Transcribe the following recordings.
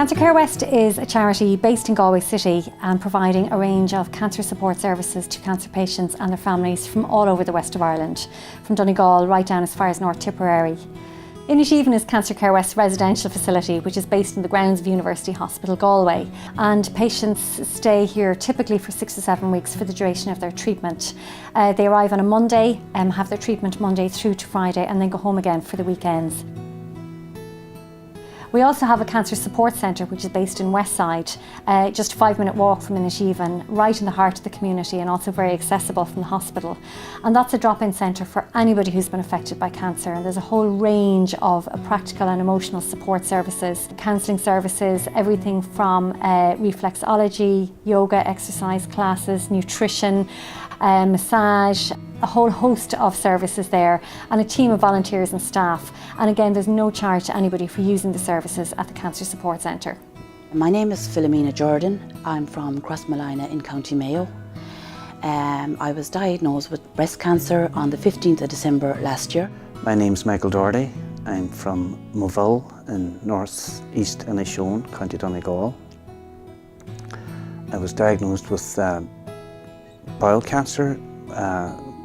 Cancer Care West is a charity based in Galway City and providing a range of cancer support services to cancer patients and their families from all over the west of Ireland, from Donegal right down as far as North Tipperary. Inisheven is Cancer Care West's residential facility, which is based in the grounds of University Hospital Galway, and patients stay here typically for 6 to 7 weeks for the duration of their treatment. They arrive on a Monday, have their treatment Monday through to Friday, and then go home again for the weekends. We also have a cancer support centre which is based in Westside, just a 5-minute walk from Inisheven, right in the heart of the community and also very accessible from the hospital. And that's a drop-in centre for anybody who's been affected by cancer, and there's a whole range of practical and emotional support services, counselling services, everything from reflexology, yoga, exercise classes, nutrition, massage, a whole host of services there, and a team of volunteers and staff. And again, there's no charge to anybody for using the services at the Cancer Support Centre. My name is Philomena Jordan. I'm from Crossmolina in County Mayo. I was diagnosed with breast cancer on the 15th of December last year. My name's Michael Doherty. I'm from Moville in North East Inishewen, County Donegal. I was diagnosed with bowel cancer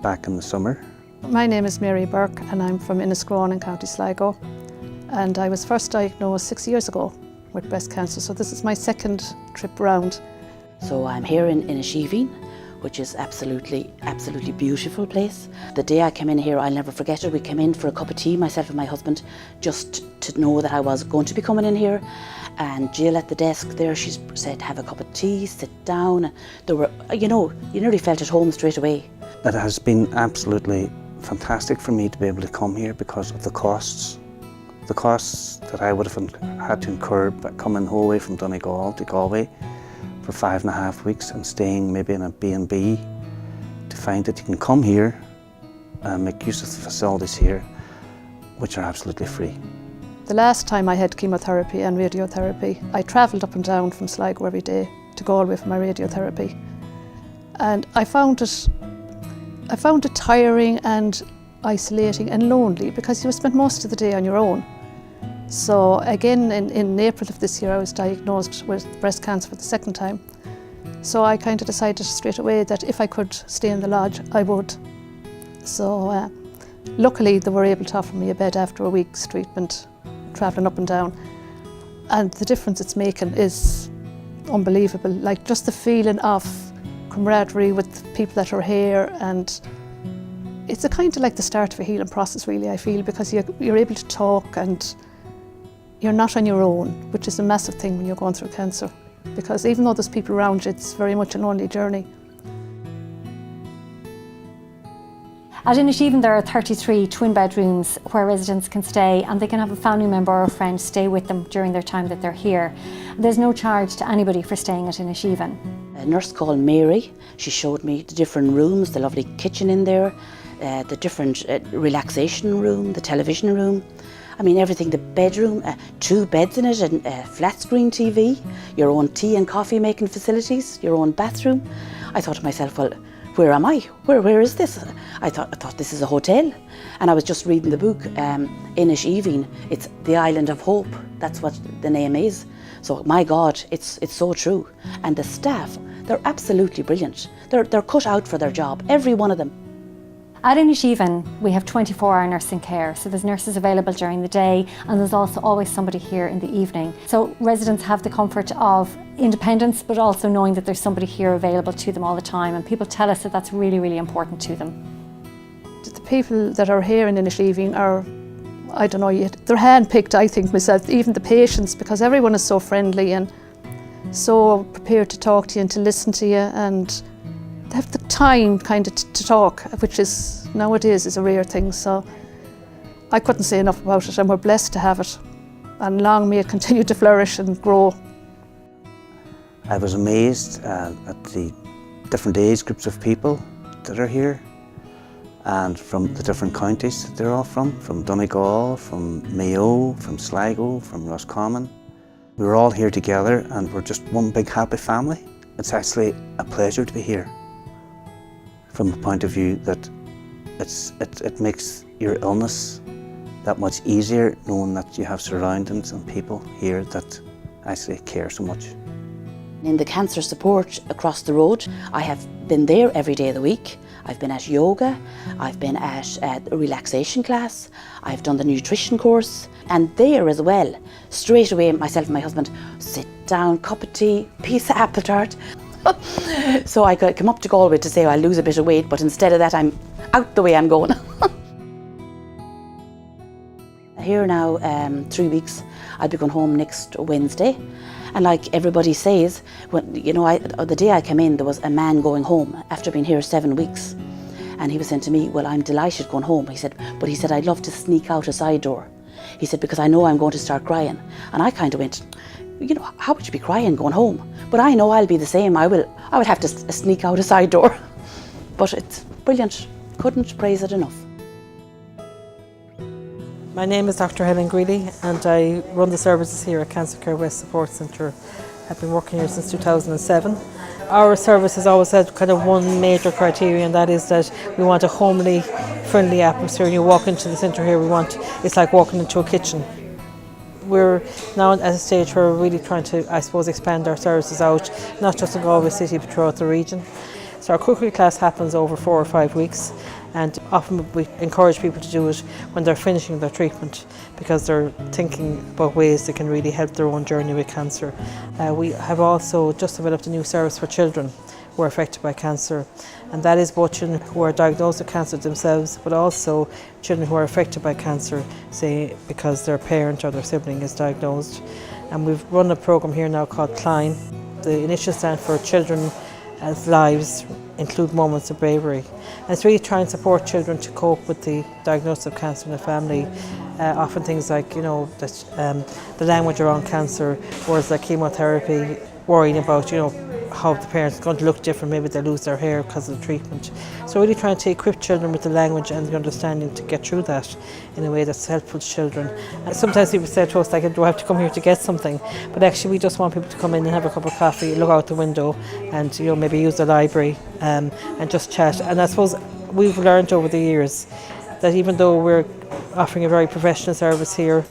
back in the summer. My name is Mary Burke and I'm from Inniscrone in County Sligo, and I was first diagnosed 6 years ago with breast cancer, so this is my second trip round. So I'm here in Inisheven, which is absolutely beautiful place. The day I came in here, I'll never forget it. We came in for a cup of tea, myself and my husband, just to know that I was going to be coming in here. And Jill at the desk there, she said, have a cup of tea, sit down. There were, you nearly felt at home straight away. It has been absolutely fantastic for me to be able to come here because of the costs. The costs that I would have had to incur by coming whole way from Donegal to Galway for 5.5 weeks and staying maybe in a B&B, to find that you can come here and make use of the facilities here, which are absolutely free. The last time I had chemotherapy and radiotherapy, I travelled up and down from Sligo every day to Galway for my radiotherapy. And I found it tiring and isolating and lonely because you spent most of the day on your own. So again, in April of this year, I was diagnosed with breast cancer for the second time. So I kind of decided straight away that if I could stay in the lodge, I would. So luckily, they were able to offer me a bed after a week's treatment, travelling up and down. And the difference it's making is unbelievable. Like just the feeling of camaraderie with people that are here, and it's a kind of like the start of a healing process, really, I feel, because you're able to talk and you're not on your own, which is a massive thing when you're going through cancer, because even though there's people around you, it's very much a lonely journey. At Inisheven there are 33 twin bedrooms where residents can stay, and they can have a family member or a friend stay with them during their time that they're here. There's no charge to anybody for staying at Inisheven. A nurse called Mary, she showed me the different rooms, the lovely kitchen in there, the different relaxation room, the television room. I mean everything, the bedroom, 2 beds in it, and a flat screen TV, your own tea and coffee making facilities, your own bathroom. I thought to myself, well, where am I? Where is this? I thought this is a hotel. And I was just reading the book, Inisheven, it's the Island of Hope. That's what the name is. So my God, it's so true. And the staff, they're absolutely brilliant. They're cut out for their job, every one of them. At Inisheven, we have 24-hour nursing care, so there's nurses available during the day, and there's also always somebody here in the evening. So residents have the comfort of independence, but also knowing that there's somebody here available to them all the time, and people tell us that that's really, really important to them. The people that are here in Inisheven are, I don't know yet, they're hand-picked, I think myself, even the patients, because everyone is so friendly and so prepared to talk to you and to listen to you, and they have the time kind of to talk, which is nowadays is a rare thing. So I couldn't say enough about it, and we're blessed to have it, and long may it continue to flourish and grow. I was amazed at the different age groups of people that are here, and from the different counties that they're all from Donegal, from Mayo, from Sligo, from Roscommon. We were all here together and we're just one big happy family. It's actually a pleasure to be here, from the point of view that it makes your illness that much easier, knowing that you have surroundings and people here that actually care so much. In the cancer support across the road, I have been there every day of the week. I've been at yoga, I've been at a relaxation class, I've done the nutrition course, and there as well, straight away myself and my husband, sit down, cup of tea, piece of apple tart. So I could come up to Galway to say I'll lose a bit of weight, but instead of that I'm out the way I'm going. Here now, 3 weeks, I'll be going home next Wednesday. And like everybody says, when, you know, the day I came in, there was a man going home after being here 7 weeks. And he was saying to me, well, I'm delighted going home. He said, but he said, I'd love to sneak out a side door. He said, because I know I'm going to start crying. And I kind of went, you know, how would you be crying going home? But I know I'll be the same. I would have to sneak out a side door. But it's brilliant. Couldn't praise it enough. My name is Dr. Helen Greeley and I run the services here at Cancer Care West Support Centre. I've been working here since 2007. Our service has always had kind of one major criteria, and that is that we want a homely, friendly atmosphere. When you walk into the centre here, it's like walking into a kitchen. We're now at a stage where we're really trying to, I suppose, expand our services out, not just in Galway City but throughout the region. So our cookery class happens over 4 or 5 weeks, and often we encourage people to do it when they're finishing their treatment because they're thinking about ways they can really help their own journey with cancer. We have also just developed a new service for children who are affected by cancer, and that is both children who are diagnosed with cancer themselves but also children who are affected by cancer, say because their parent or their sibling is diagnosed. And we've run a programme here now called CLINE. The initial stand for Children as Lives Include Moments of Bravery. And it's really trying to support children to cope with the diagnosis of cancer in the family. Often things like, you know, the language around cancer, words like chemotherapy, worrying about, you know, how the parents are going to look different, maybe they lose their hair because of the treatment. So really trying to equip children with the language and the understanding to get through that in a way that's helpful to children. And sometimes people say to us, like, do I have to come here to get something? But actually we just want people to come in and have a cup of coffee, look out the window and, you know, maybe use the library and just chat. And I suppose we've learned over the years that even though we're offering a very professional service here,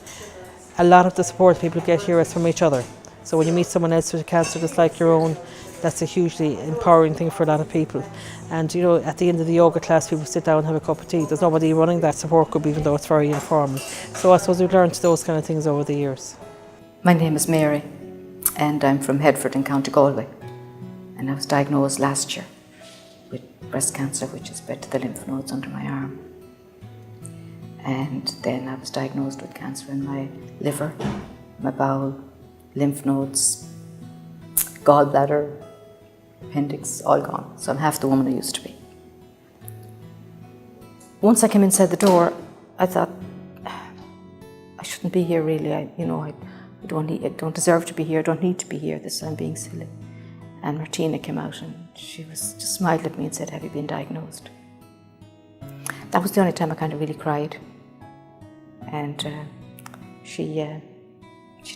a lot of the support people get here is from each other. So when you meet someone else with cancer just like your own, that's a hugely empowering thing for a lot of people. And you know, at the end of the yoga class, people sit down and have a cup of tea. There's nobody running that support group, even though it's very informal. So I suppose we've learned those kind of things over the years. My name is Mary, and I'm from Headford in County Galway. And I was diagnosed last year with breast cancer, which has spread to the lymph nodes under my arm. And then I was diagnosed with cancer in my liver, my bowel, lymph nodes, gallbladder, appendix, all gone. So I'm half the woman I used to be. Once I came inside the door, I thought, I shouldn't be here really. I don't deserve to be here, I don't need to be here, I'm being silly. And Martina came out and she just smiled at me and said, have you been diagnosed? That was the only time I kind of really cried. And she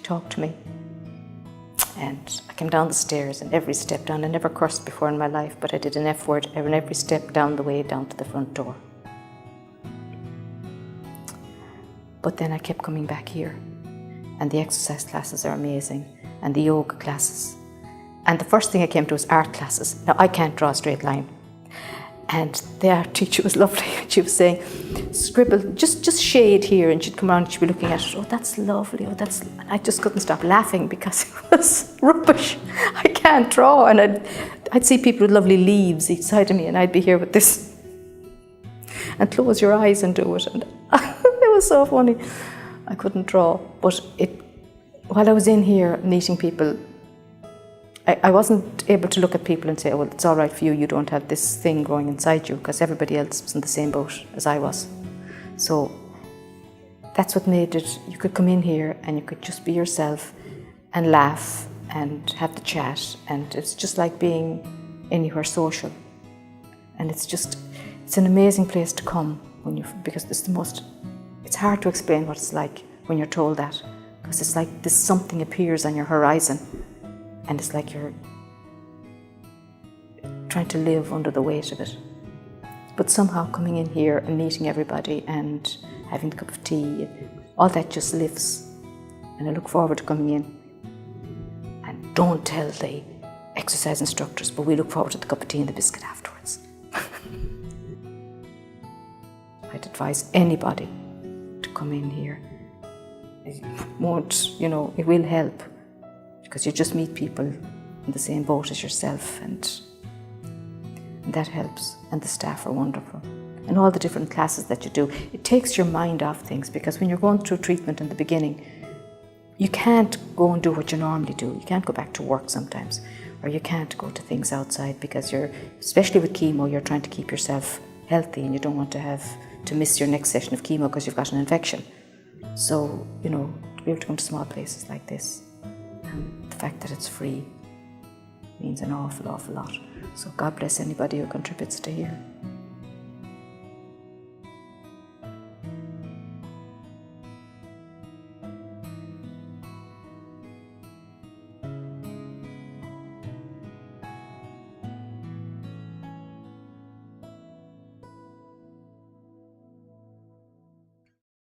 talked to me. And I came down the stairs, and every step down, I never cursed before in my life, but I did an F word every step down the way down to the front door. But then I kept coming back here, and the exercise classes are amazing, and the yoga classes. And the first thing I came to was art classes. Now, I can't draw a straight line. And the art teacher was lovely. She was saying, scribble, just shade here. And she'd come around and she'd be looking at it. Oh, that's lovely. Oh, that's... And I just couldn't stop laughing because it was rubbish. I can't draw. And I'd see people with lovely leaves each side of me and I'd be here with this. And close your eyes and do it. And it was so funny. I couldn't draw. But while I was in here meeting people, I wasn't able to look at people and say, oh, well, it's all right for you, you don't have this thing growing inside you, because everybody else was in the same boat as I was. So that's what made it, you could come in here and you could just be yourself and laugh and have the chat, and it's just like being anywhere social. And it's an amazing place to come because it's hard to explain what it's like when you're told that, because it's like this something appears on your horizon. And it's like you're trying to live under the weight of it. But somehow coming in here and meeting everybody and having a cup of tea, all that just lifts. And I look forward to coming in. don't tell the exercise instructors, but we look forward to the cup of tea and the biscuit afterwards. I'd advise anybody to come in here. It won't, you know, it will help, because you just meet people in the same boat as yourself, and that helps. And the staff are wonderful. And all the different classes that you do, it takes your mind off things, because when you're going through treatment in the beginning, you can't go and do what you normally do. You can't go back to work sometimes, or you can't go to things outside, because you're, especially with chemo, you're trying to keep yourself healthy, and you don't want to have to miss your next session of chemo because you've got an infection. So, you know, to be able to come to small places like this, and the fact that it's free means an awful, awful lot. So God bless anybody who contributes to here.